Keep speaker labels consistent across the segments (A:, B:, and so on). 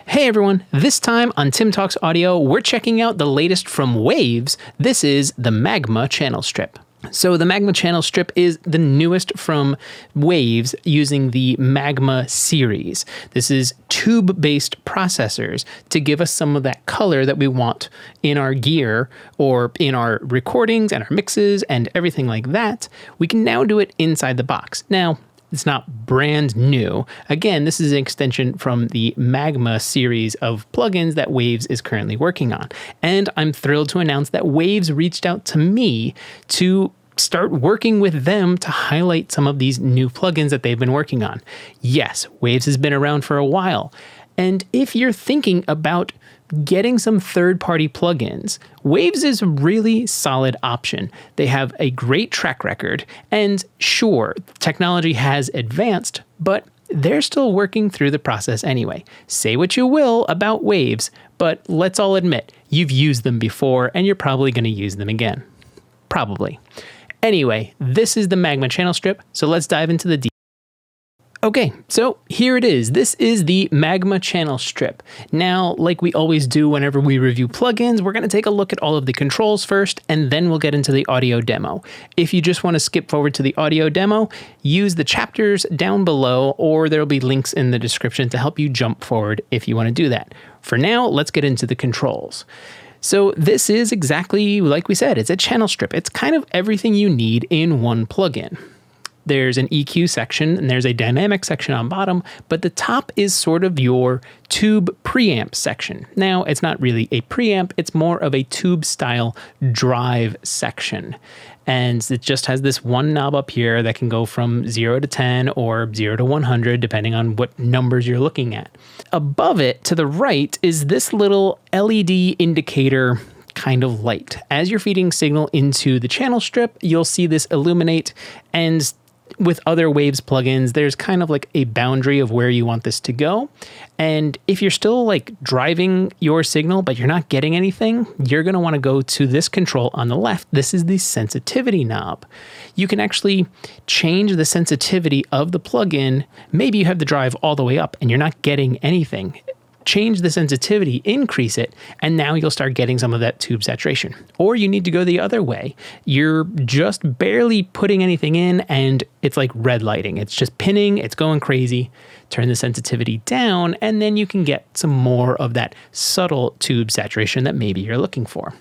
A: Hey everyone, this time on Tim Talks Audio, we're checking out the latest from Waves. This is the Magma Channel Strip. So the Magma Channel Strip is the newest from Waves using the Magma series. This is tube-based processors to give us some of that color that we want in our gear or in our recordings and our mixes and everything like that. We can now do it inside the box. Now, it's not brand new. Again, this is an extension from the Magma series of plugins that Waves is currently working on. And I'm thrilled to announce that Waves reached out to me to start working with them to highlight some of these new plugins that they've been working on. Yes, Waves has been around for a while. And if you're thinking about getting some third-party plugins, Waves is a really solid option. They have a great track record, and sure, technology has advanced, but they're still working through the process anyway. Say what you will about Waves, but let's all admit, you've used them before, and you're probably going to use them again. Probably. Anyway, this is the Magma Channel Strip, so let's dive into the details. Okay, so here it is. This is the Magma Channel Strip. Now, like we always do whenever we review plugins, we're going to take a look at all of the controls first, and then we'll get into the audio demo. If you just want to skip forward to the audio demo, use the chapters down below, or there'll be links in the description to help you jump forward if you want to do that. For now, let's get into the controls. So this is exactly like we said, it's a channel strip. It's kind of everything you need in one plugin. There's an EQ section and there's a dynamic section on bottom, but the top is sort of your tube preamp section. Now, it's not really a preamp, it's more of a tube style drive section. And it just has this one knob up here that can go from 0 to 10 or 0 to 100, depending on what numbers you're looking at. Above it, to the right, is this little LED indicator kind of light. As you're feeding signal into the channel strip, you'll see this illuminate, and with other Waves plugins, there's kind of like a boundary of where you want this to go. And if you're still like driving your signal, but you're not getting anything, you're going to want to go to this control on the left. This is the sensitivity knob. You can actually change the sensitivity of the plugin. Maybe you have the drive all the way up and you're not getting anything. Change the sensitivity, increase it, and now you'll start getting some of that tube saturation. Or you need to go the other way. You're just barely putting anything in and it's like red lighting. It's just pinning, it's going crazy. Turn the sensitivity down and then you can get some more of that subtle tube saturation that maybe you're looking for.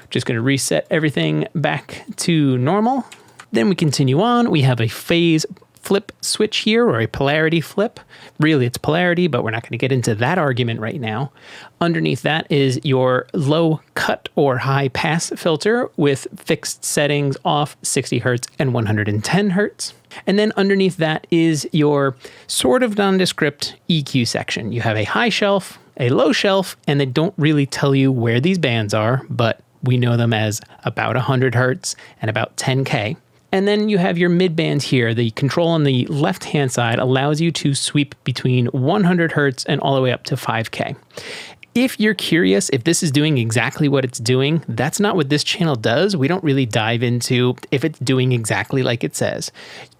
A: Just going to reset everything back to normal. Then we continue on. We have a phase flip switch here, or a polarity flip. Really, it's polarity, but we're not going to get into that argument right now. Underneath that is your low cut or high pass filter with fixed settings off 60 hertz and 110 hertz. And then underneath that is your sort of nondescript EQ section. You have a high shelf, a low shelf, and they don't really tell you where these bands are, but we know them as about 100 hertz and about 10K. And then you have your mid-band here. The control on the left-hand side allows you to sweep between 100 hertz and all the way up to 5K. If you're curious if this is doing exactly what it's doing, that's not what this channel does. We don't really dive into if it's doing exactly like it says.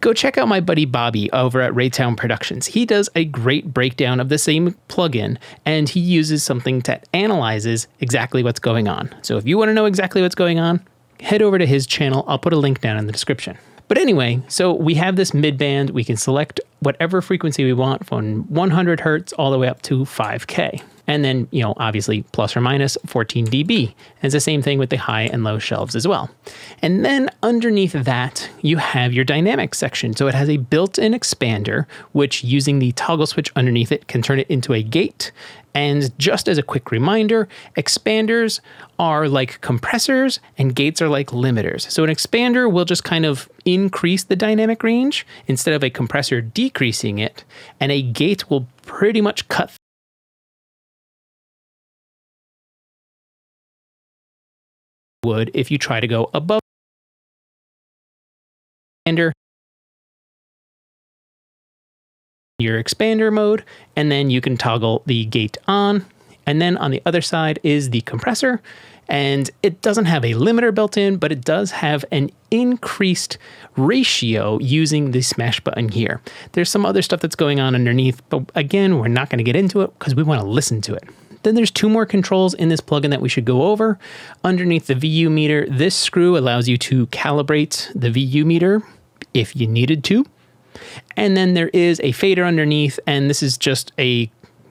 A: Go check out my buddy Bobby over at Raytown Productions. He does a great breakdown of the same plugin, and he uses something that analyzes exactly what's going on. So if you want to know exactly what's going on, head over to his channel. I'll put a link down in the description. But anyway, so we have this mid-band. We can select whatever frequency we want from 100 hertz all the way up to 5K. And then, obviously plus or minus 14 dB. And it's the same thing with the high and low shelves as well. And then underneath that, you have your dynamic section. So it has a built-in expander, which using the toggle switch underneath it can turn it into a gate. And just as a quick reminder, expanders are like compressors and gates are like limiters. So an expander will just kind of increase the dynamic range instead of a compressor decreasing it. And a gate will pretty much cut would if you try to go above your expander mode, and then you can toggle the gate on And then on the other side is the compressor. And it doesn't have a limiter built in, but it does have an increased ratio using the smash button here. There's some other stuff that's going on underneath, but again, we're not going to get into it because we want to listen to it. Then there's two more controls in this plugin that we should go over. Underneath the VU meter, this screw allows you to calibrate the VU meter if you needed to. And then there is a fader underneath, and this is just a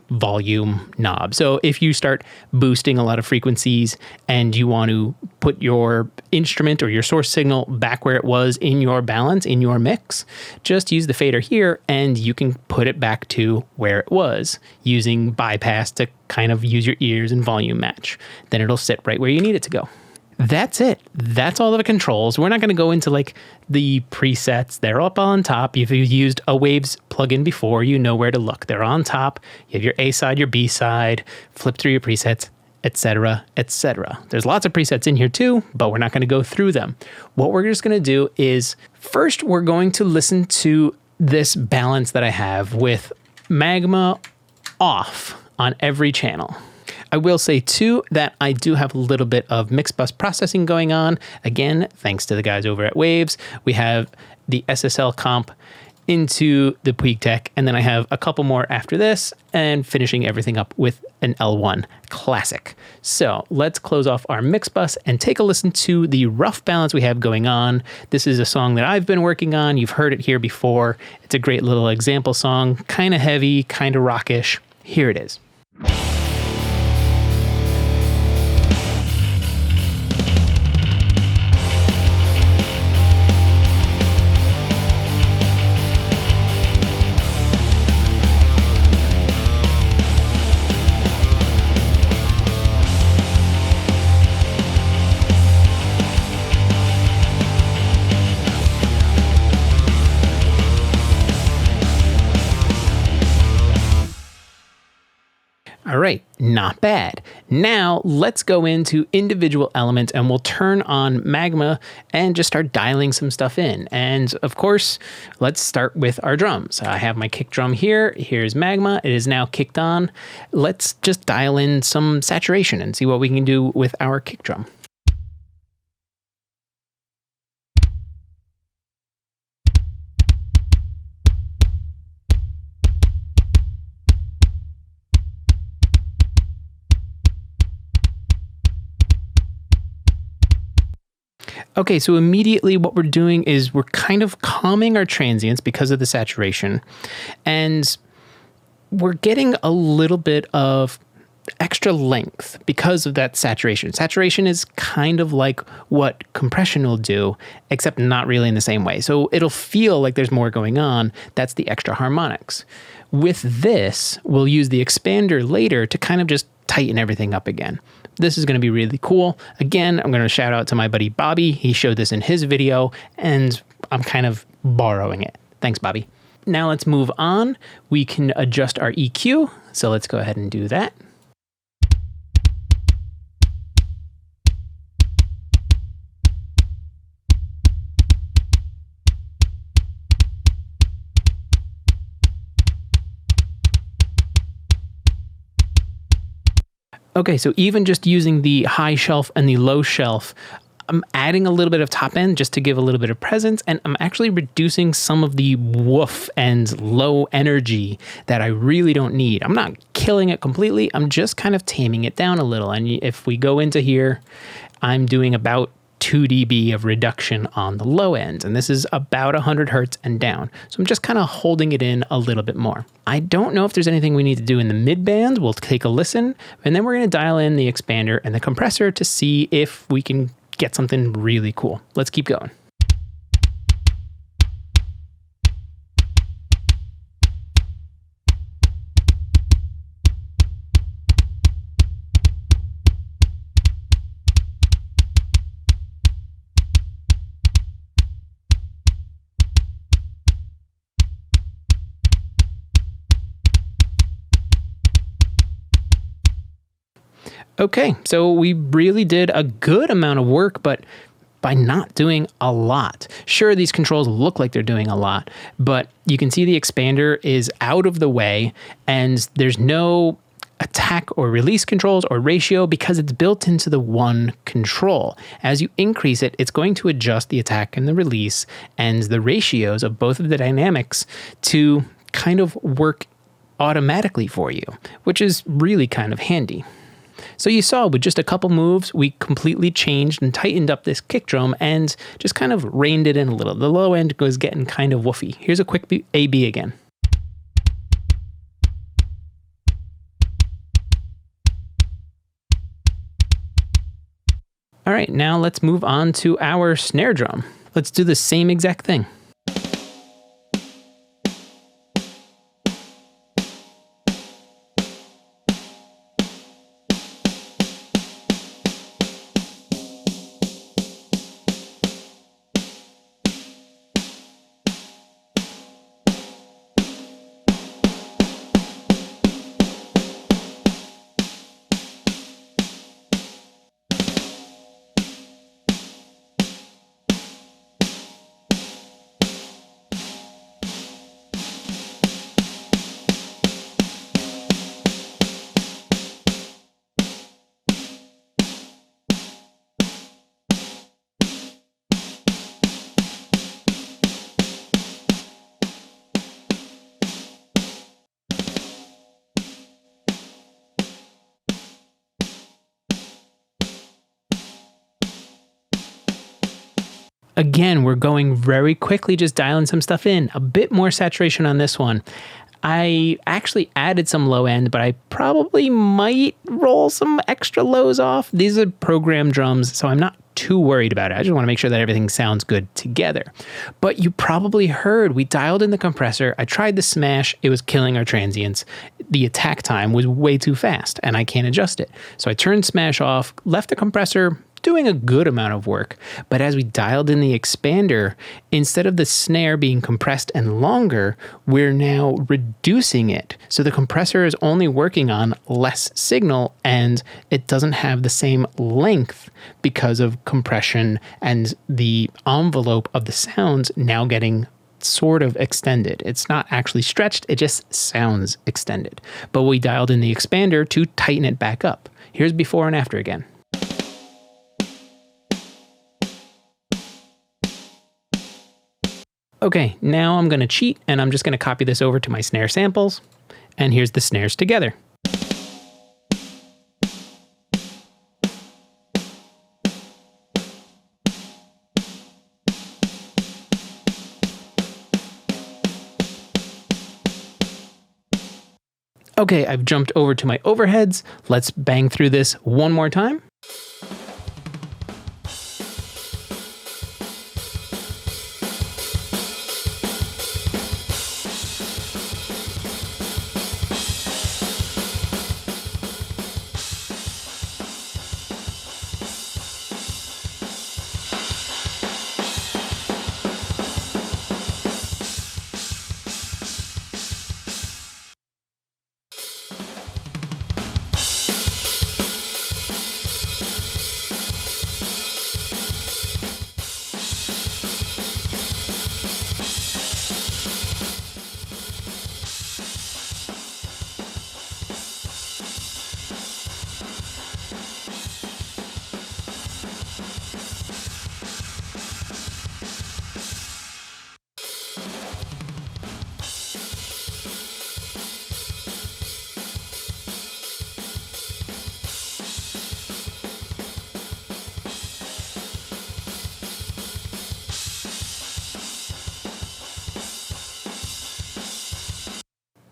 A: volume knob. So if you start boosting a lot of frequencies and you want to put your instrument or your source signal back where it was in your balance, in your mix, just use the fader here and you can put it back to where it was using bypass to kind of use your ears and volume match. Then it'll sit right where you need it to go. That's it. That's all of the controls. We're not going to go into like the presets. They're up on top. If you've used a Waves plugin before, you know where to look. They're on top. You have your A side, your B side, flip through your presets, etc., etc. There's lots of presets in here too, but we're not going to go through them. What we're just going to do is first we're going to listen to this balance that I have with Magma off on every channel. I will say too that I do have a little bit of mixed bus processing going on. Again, thanks to the guys over at Waves. We have the SSL comp into the Puig Tech, and then I have a couple more after this and finishing everything up with an L1 Classic. So let's close off our mix bus and take a listen to the rough balance we have going on. This is a song that I've been working on. You've heard it here before. It's a great little example song, kind of heavy, kind of rockish. Here it is. All right, not bad. Now let's go into individual elements and we'll turn on Magma and just start dialing some stuff in. And of course, let's start with our drums. I have my kick drum here. Here's Magma. It is now kicked on. Let's just dial in some saturation and see what we can do with our kick drum. Okay, so immediately what we're doing is we're kind of calming our transients because of the saturation, and we're getting a little bit of extra length because of that saturation. Saturation is kind of like what compression will do, except not really in the same way. So it'll feel like there's more going on. That's the extra harmonics. With this, we'll use the expander later to kind of just tighten everything up again. This is going to be really cool. Again, I'm going to shout out to my buddy Bobby. He showed this in his video, and I'm kind of borrowing it. Thanks, Bobby. Now let's move on. We can adjust our EQ. So let's go ahead and do that. Okay, so even just using the high shelf and the low shelf, I'm adding a little bit of top end just to give a little bit of presence, and I'm actually reducing some of the woof and low energy that I really don't need. I'm not killing it completely, I'm just kind of taming it down a little. And if we go into here, I'm doing about 2 dB of reduction on the low end, and this is about 100 hertz and down. So I'm just kind of holding it in a little bit more. I don't know if there's anything we need to do in the mid band. We'll take a listen, and then we're going to dial in the expander and the compressor to see if we can get something really cool. Let's keep going. Okay, so we really did a good amount of work, but by not doing a lot. Sure, these controls look like they're doing a lot, but you can see the expander is out of the way and there's no attack or release controls or ratio because it's built into the one control. As you increase it, it's going to adjust the attack and the release and the ratios of both of the dynamics to kind of work automatically for you, which is really kind of handy. So you saw with just a couple moves, we completely changed and tightened up this kick drum and just kind of reined it in a little. The low end was getting kind of woofy. Here's a quick A-B again. All right, now let's move on to our snare drum. Let's do the same exact thing. Again, we're going very quickly, just dialing some stuff in. A bit more saturation on this one. I actually added some low end, but I probably might roll some extra lows off. These are program drums, so I'm not too worried about it. I just want to make sure that everything sounds good together. But you probably heard we dialed in the compressor. I tried the smash. It was killing our transients. The attack time was way too fast, and I can't adjust it. So I turned smash off, left the compressor doing a good amount of work. But as we dialed in the expander, instead of the snare being compressed and longer, we're now reducing it. So the compressor is only working on less signal and it doesn't have the same length because of compression and the envelope of the sounds now getting sort of extended. It's not actually stretched, it just sounds extended. But we dialed in the expander to tighten it back up. Here's before and after again. Okay, now I'm going to cheat and I'm just going to copy this over to my snare samples. And here's the snares together. Okay, I've jumped over to my overheads. Let's bang through this one more time.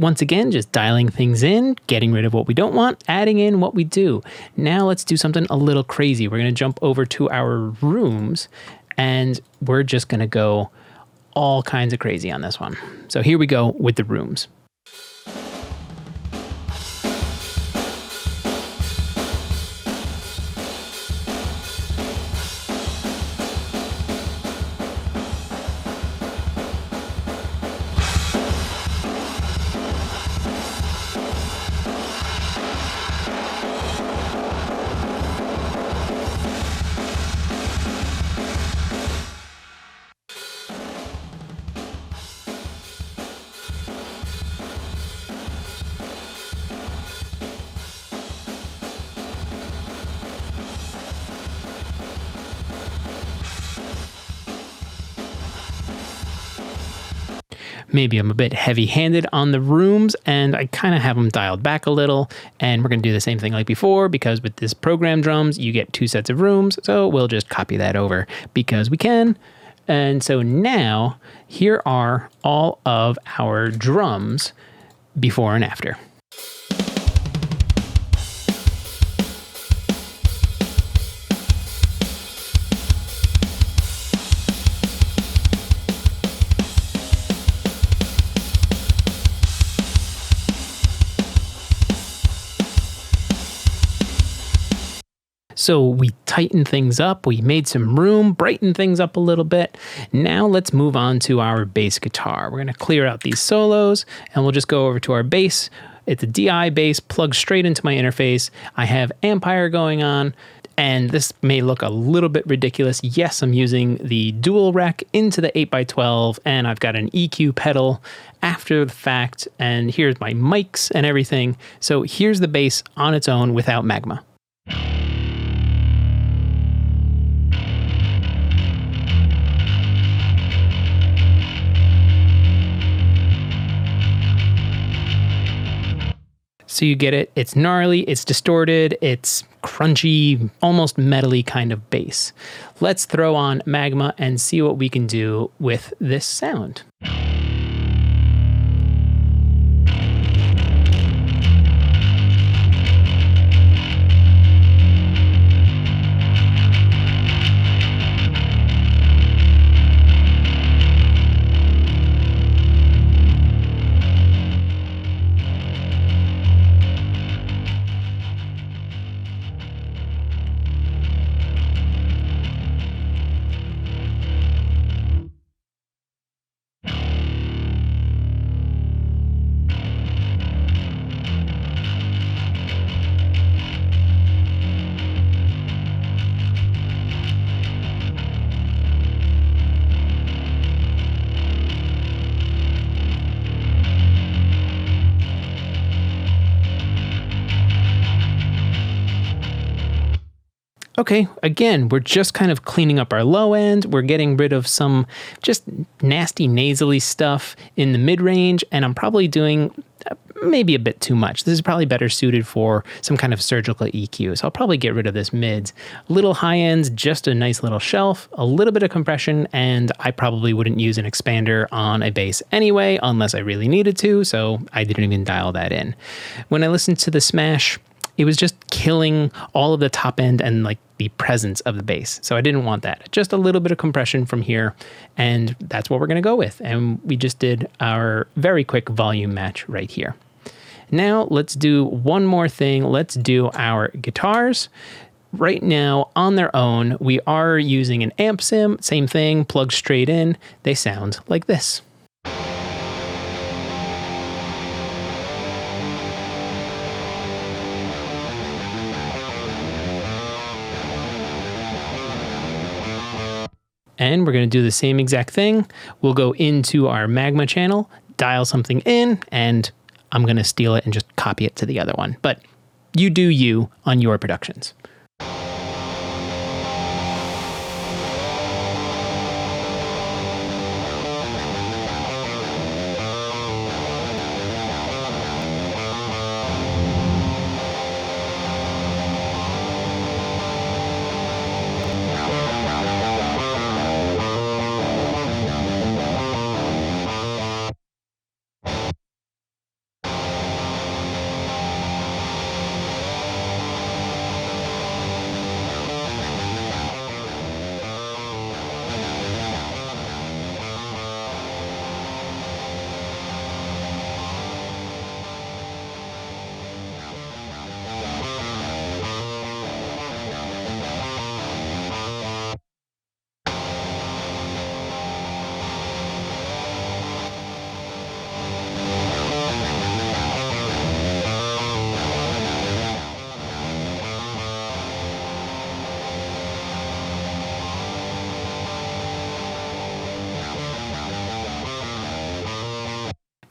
A: Once again, just dialing things in, getting rid of what we don't want, adding in what we do. Now let's do something a little crazy. We're going to jump over to our rooms and we're just going to go all kinds of crazy on this one. So here we go with the rooms. maybe I'm a bit heavy-handed on the rooms, and I kind of have them dialed back a little. And we're going to do the same thing like before, because with this program drums, you get 2 sets of rooms. So we'll just copy that over because we can. And so now here are all of our drums before and after. So we tightened things up, we made some room, brightened things up a little bit. Now let's move on to our bass guitar. We're gonna clear out these solos and we'll just go over to our bass. It's a DI bass plugged straight into my interface. I have Ampire going on, and this may look a little bit ridiculous. Yes, I'm using the dual rec into the 8x12, and I've got an EQ pedal after the fact, and here's my mics and everything. So here's the bass on its own without Magma. So you get it, it's gnarly, it's distorted, it's crunchy, almost metally kind of bass. Let's throw on Magma and see what we can do with this sound. Okay, again, we're just kind of cleaning up our low end. We're getting rid of some just nasty nasally stuff in the mid-range, and I'm probably doing maybe a bit too much. This is probably better suited for some kind of surgical EQ, so I'll probably get rid of this mids. Little high ends, just a nice little shelf, a little bit of compression, and I probably wouldn't use an expander on a bass anyway, unless I really needed to, so I didn't even dial that in. When I listened to the smash, it was just killing all of the top end and like the presence of the bass. So I didn't want that. Just a little bit of compression from here, and that's what we're gonna go with. And we just did our very quick volume match right here. Now let's do one more thing. Let's do our guitars. Right now on their own, we are using an amp sim, same thing, plugged straight in. They sound like this. And we're going to do the same exact thing. We'll go into our Magma channel, dial something in, and I'm going to steal it and just copy it to the other one. But you do you on your productions.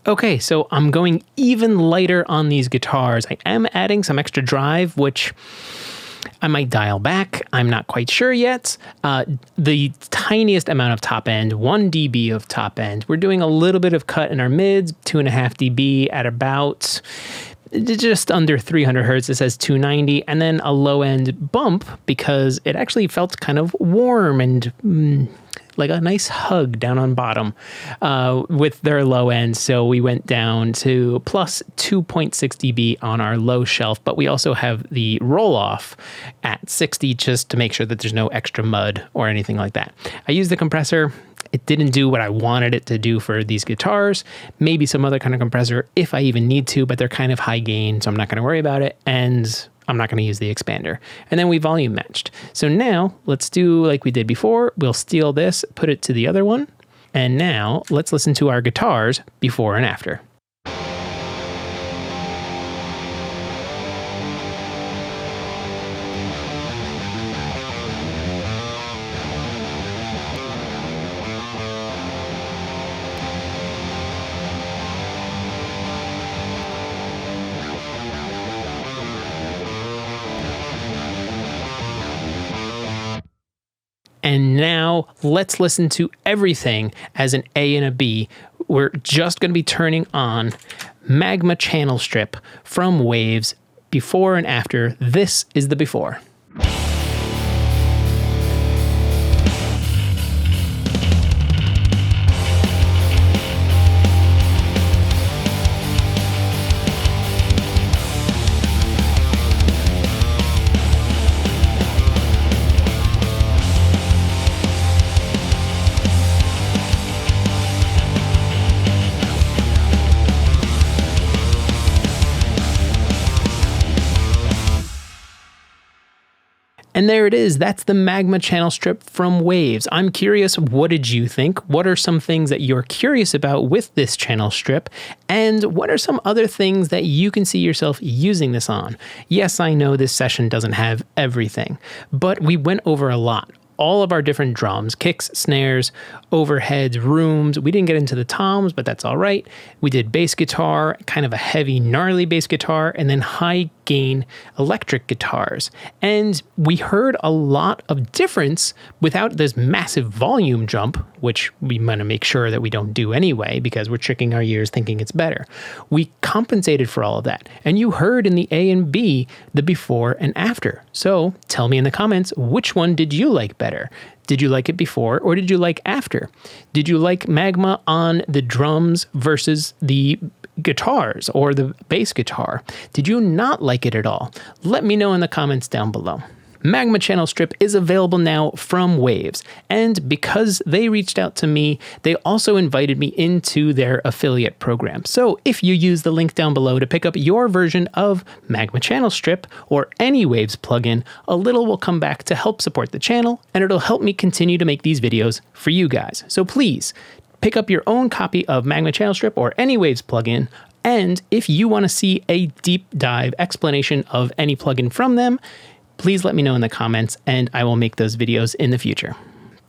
A: Okay, so I'm going even lighter on these guitars. I am adding some extra drive, which I might dial back. I'm not quite sure yet. The tiniest amount of top end, 1 dB of top end. We're doing a little bit of cut in our mids, 2.5 dB at about just under 300 hertz. It says 290, and then a low end bump because it actually felt kind of warm and like a nice hug down on bottom with their low end. So we went down to plus 2.6 dB on our low shelf, but we also have the roll off at 60 just to make sure that there's no extra mud or anything like that. I used the compressor. It didn't do what I wanted it to do for these guitars. Maybe some other kind of compressor if I even need to, but they're kind of high gain, so I'm not going to worry about it. And I'm not going to use the expander. And then we volume matched. So now let's do like we did before. We'll steal this, put it to the other one. And now let's listen to our guitars before and after. And now let's listen to everything as an A and a B. We're just going to be turning on Magma Channel Strip from Waves before and after. This is the before. And there it is. That's the Magma Channel Strip from Waves. I'm curious, what did you think? What are some things that you're curious about with this channel strip? And what are some other things that you can see yourself using this on? Yes, I know this session doesn't have everything, but we went over a lot. All of our different drums, kicks, snares, overheads, rooms. We didn't get into the toms, but that's all right. We did bass guitar, kind of a heavy, gnarly bass guitar, and then high gain electric guitars. And we heard a lot of difference without this massive volume jump, which we want to make sure that we don't do anyway because we're tricking our ears thinking it's better. We compensated for all of that. And you heard in the A and B the before and after. So tell me in the comments, which one did you like better? Did you like it before or did you like after? Did you like Magma on the drums versus the guitars or the bass guitar? Did you not like it at all? Let me know in the comments down below. Magma Channel Strip is available now from Waves, and because they reached out to me, they also invited me into their affiliate program. So if you use the link down below to pick up your version of Magma Channel Strip or any Waves plugin, a little will come back to help support the channel, and it'll help me continue to make these videos for you guys. So please, pick up your own copy of Magma Channel Strip or any Waves plugin, and if you want to see a deep dive explanation of any plugin from them, please let me know in the comments and I will make those videos in the future.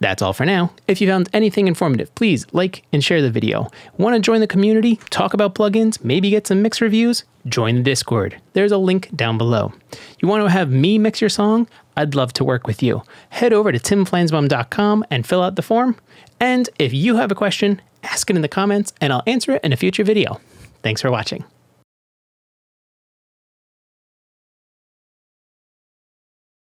A: That's all for now. If you found anything informative, please like and share the video. Want to join the community, talk about plugins, maybe get some mix reviews? Join the Discord. There's a link down below. You want to have me mix your song? I'd love to work with you. Head over to timflansbaum.com and fill out the form. And if you have a question, ask it in the comments and I'll answer it in a future video. Thanks for watching.